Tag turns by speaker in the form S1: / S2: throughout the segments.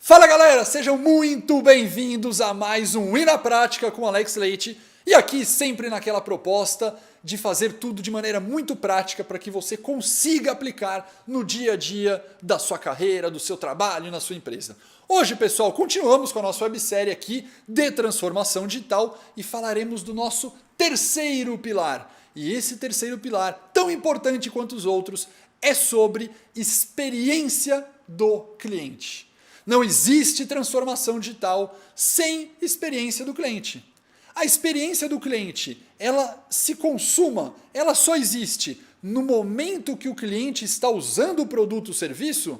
S1: Fala galera, sejam muito bem-vindos a mais um I na Prática com Alex Leite. E aqui sempre naquela proposta de fazer tudo de maneira muito prática para que você consiga aplicar no dia a dia da sua carreira, do seu trabalho, na sua empresa. Hoje, pessoal, continuamos com a nossa websérie aqui de transformação digital e falaremos do nosso terceiro pilar. E esse terceiro pilar, tão importante quanto os outros, é sobre experiência do cliente. Não existe transformação digital sem experiência do cliente. A experiência do cliente, ela se consuma, ela só existe no momento que o cliente está usando o produto ou serviço?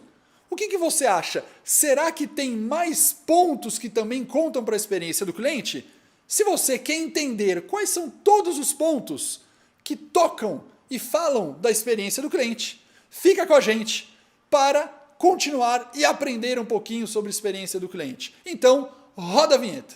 S1: O que você acha? Será que tem mais pontos que também contam para a experiência do cliente? Se você quer entender quais são todos os pontos que tocam e falam da experiência do cliente, fica com a gente para continuar e aprender um pouquinho sobre a experiência do cliente. Então, roda a vinheta.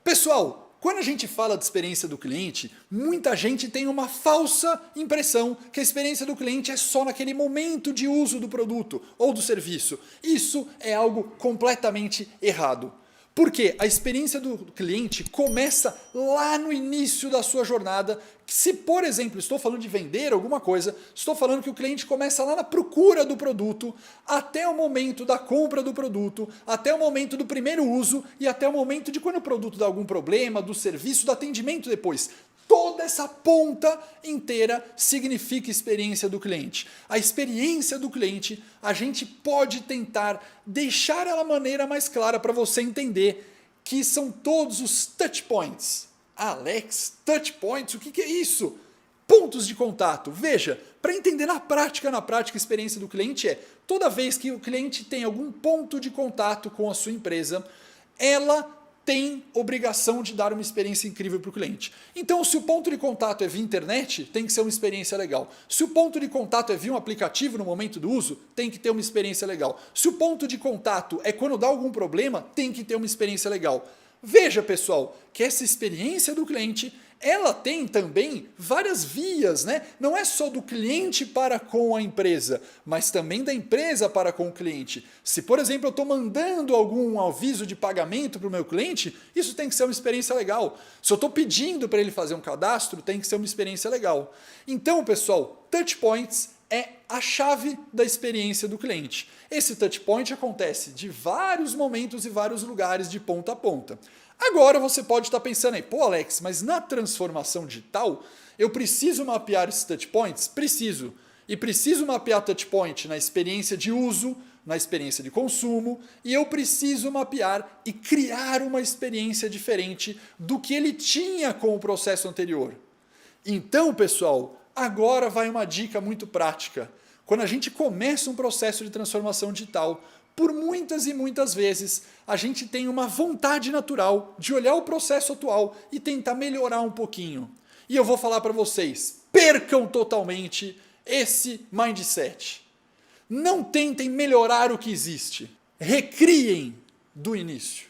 S1: Pessoal, quando a gente fala de experiência do cliente, muita gente tem uma falsa impressão que a experiência do cliente é só naquele momento de uso do produto ou do serviço. Isso é algo completamente errado. Porque a experiência do cliente começa lá no início da sua jornada. Se, por exemplo, estou falando de vender alguma coisa, estou falando que o cliente começa lá na procura do produto, até o momento da compra do produto, até o momento do primeiro uso e até o momento de quando o produto dá algum problema, do serviço, do atendimento depois. Toda essa ponta inteira significa experiência do cliente. A experiência do cliente, a gente pode tentar deixar ela de maneira mais clara para você entender que são todos os touch points. Alex, touch points, o que é isso? Pontos de contato. Veja, para entender na prática, a experiência do cliente é toda vez que o cliente tem algum ponto de contato com a sua empresa, ela tem obrigação de dar uma experiência incrível para o cliente. Então, se o ponto de contato é via internet, tem que ser uma experiência legal. Se o ponto de contato é via um aplicativo no momento do uso, tem que ter uma experiência legal. Se o ponto de contato é quando dá algum problema, tem que ter uma experiência legal. Veja, pessoal, que essa experiência do cliente, ela tem também várias vias, né? Não é só do cliente para com a empresa, mas também da empresa para com o cliente. Se, por exemplo, eu estou mandando algum aviso de pagamento para o meu cliente, isso tem que ser uma experiência legal. Se eu estou pedindo para ele fazer um cadastro, tem que ser uma experiência legal. Então, pessoal, touch points é a chave da experiência do cliente. Esse touch point acontece de vários momentos e vários lugares de ponta a ponta. Agora você pode estar pensando aí, pô Alex, mas na transformação digital eu preciso mapear esses touch points? Preciso. E preciso mapear touch point na experiência de uso, na experiência de consumo, e eu preciso mapear e criar uma experiência diferente do que ele tinha com o processo anterior. Então, pessoal, agora vai uma dica muito prática. Quando a gente começa um processo de transformação digital, por muitas e muitas vezes, a gente tem uma vontade natural de olhar o processo atual e tentar melhorar um pouquinho. E eu vou falar para vocês, percam totalmente esse mindset. Não tentem melhorar o que existe. Recriem do início.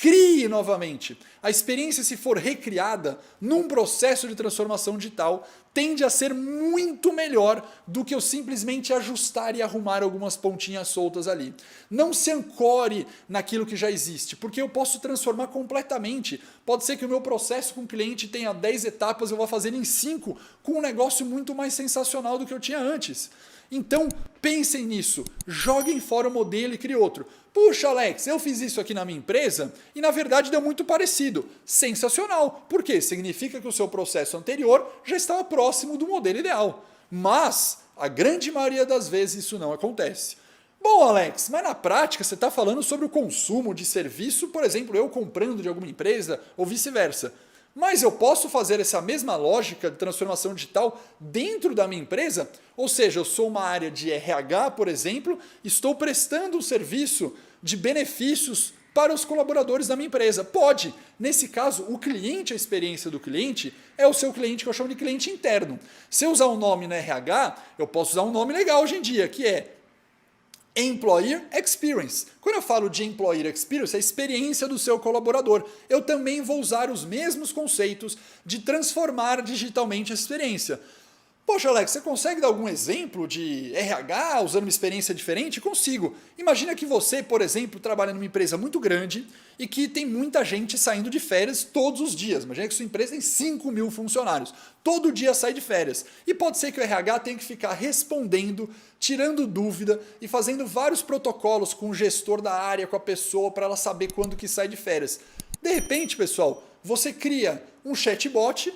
S1: Crie novamente. A experiência, se for recriada num processo de transformação digital, tende a ser muito melhor do que eu simplesmente ajustar e arrumar algumas pontinhas soltas ali. Não se ancore naquilo que já existe, porque eu posso transformar completamente. Pode ser que o meu processo com o cliente tenha 10 etapas, eu vou fazer em 5, com um negócio muito mais sensacional do que eu tinha antes. Então, pensem nisso, joguem fora o modelo e criem outro. Puxa, Alex, eu fiz isso aqui na minha empresa e na verdade deu muito parecido. Sensacional. Por quê? Significa que o seu processo anterior já estava próximo do modelo ideal. Mas, a grande maioria das vezes isso não acontece. Bom, Alex, mas na prática você está falando sobre o consumo de serviço, por exemplo, eu comprando de alguma empresa ou vice-versa. Mas eu posso fazer essa mesma lógica de transformação digital dentro da minha empresa? Ou seja, eu sou uma área de RH, por exemplo, estou prestando um serviço de benefícios para os colaboradores da minha empresa. Pode. Nesse caso, o cliente, a experiência do cliente, é o seu cliente que eu chamo de cliente interno. Se eu usar um nome no RH, eu posso usar um nome legal hoje em dia, que é Employer Experience. Quando eu falo de Employer Experience, é a experiência do seu colaborador. Eu também vou usar os mesmos conceitos de transformar digitalmente a experiência. Poxa, Alex, você consegue dar algum exemplo de RH usando uma experiência diferente? Consigo. Imagina que você, por exemplo, trabalha numa empresa muito grande e que tem muita gente saindo de férias todos os dias. Imagina que sua empresa tem 5.000 funcionários. Todo dia sai de férias. E pode ser que o RH tenha que ficar respondendo, tirando dúvida e fazendo vários protocolos com o gestor da área, com a pessoa, para ela saber quando que sai de férias. De repente, pessoal, você cria um chatbot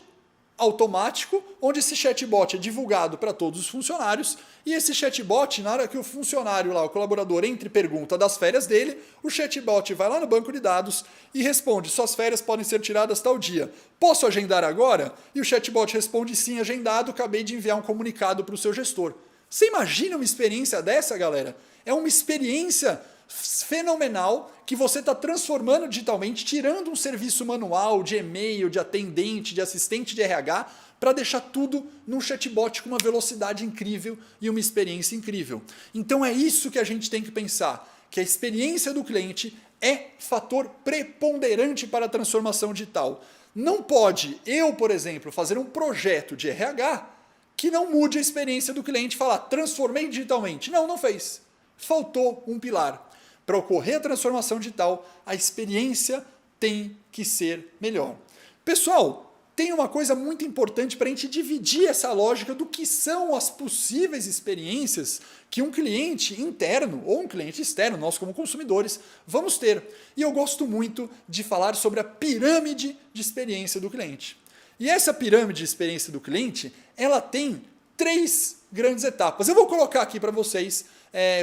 S1: automático, onde esse chatbot é divulgado para todos os funcionários e esse chatbot, na hora que o funcionário lá, o colaborador, entre e pergunta das férias dele, o chatbot vai lá no banco de dados e responde: suas férias podem ser tiradas tal dia. Posso agendar agora? E o chatbot responde: sim, agendado, acabei de enviar um comunicado para o seu gestor. Você imagina uma experiência dessa, galera? É uma experiência fenomenal que você está transformando digitalmente, tirando um serviço manual de e-mail, de atendente, de assistente de RH, para deixar tudo num chatbot com uma velocidade incrível e uma experiência incrível. Então é isso que a gente tem que pensar, que a experiência do cliente é fator preponderante para a transformação digital. Não pode eu, por exemplo, fazer um projeto de RH que não mude a experiência do cliente e falar: transformei digitalmente. Não, não fez. Faltou um pilar. Para ocorrer a transformação digital, a experiência tem que ser melhor. Pessoal, tem uma coisa muito importante para a gente dividir essa lógica do que são as possíveis experiências que um cliente interno ou um cliente externo, nós como consumidores, vamos ter. E eu gosto muito de falar sobre a pirâmide de experiência do cliente. E essa pirâmide de experiência do cliente, ela tem 3 grandes etapas. Eu vou colocar aqui para vocês,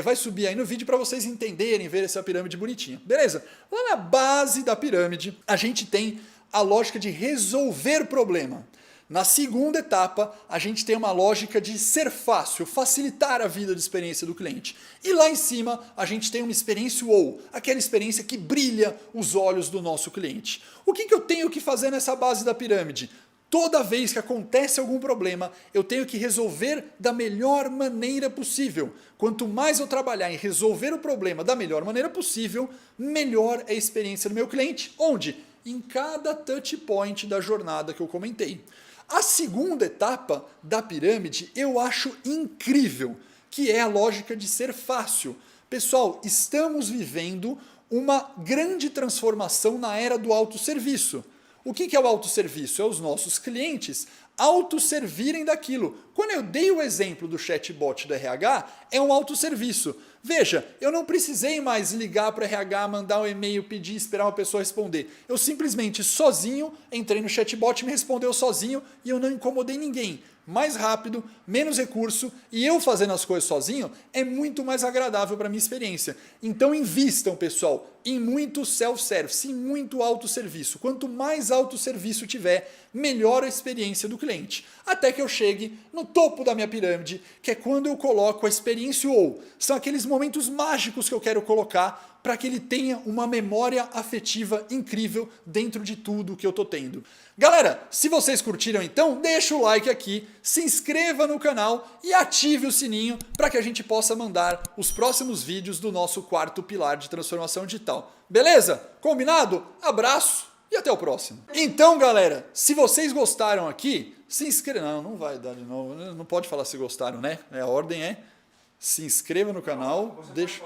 S1: vai subir aí no vídeo para vocês entenderem, ver essa pirâmide bonitinha. Beleza? Lá na base da pirâmide, a gente tem a lógica de resolver problema. Na segunda etapa, a gente tem uma lógica de ser fácil, facilitar a vida de experiência do cliente. E lá em cima, a gente tem uma experiência wow, aquela experiência que brilha os olhos do nosso cliente. O que eu tenho que fazer nessa base da pirâmide? Toda vez que acontece algum problema, eu tenho que resolver da melhor maneira possível. Quanto mais eu trabalhar em resolver o problema da melhor maneira possível, melhor é a experiência do meu cliente. Onde? Em cada touch point da jornada que eu comentei. A segunda etapa da pirâmide eu acho incrível, que é a lógica de ser fácil. Pessoal, estamos vivendo uma grande transformação na era do autosserviço. O que é o autosserviço? É os nossos clientes autosservirem daquilo. Quando eu dei o exemplo do chatbot do RH, é um autosserviço. Veja, eu não precisei mais ligar para o RH, mandar um e-mail, pedir, esperar uma pessoa responder. Eu simplesmente sozinho entrei no chatbot, me respondeu sozinho e eu não incomodei ninguém. Mais rápido, menos recurso e eu fazendo as coisas sozinho é muito mais agradável para a minha experiência. Então invistam, pessoal, em muito self-service, em muito autosserviço. Quanto mais autosserviço tiver, melhor a experiência do cliente. Até que eu chegue no topo da minha pirâmide, que é quando eu coloco a experiência wow. São aqueles momentos mágicos que eu quero colocar para que ele tenha uma memória afetiva incrível dentro de tudo que eu estou tendo. Galera, se vocês curtiram então, deixa o like aqui, se inscreva no canal e ative o sininho para que a gente possa mandar os próximos vídeos do nosso 4º pilar de transformação digital. Beleza? Combinado? Abraço e até o próximo. Então, galera, se vocês gostaram aqui, se inscreva. Não vai dar de novo, não pode falar se gostaram, né? A ordem é: se inscreva no canal, deixa...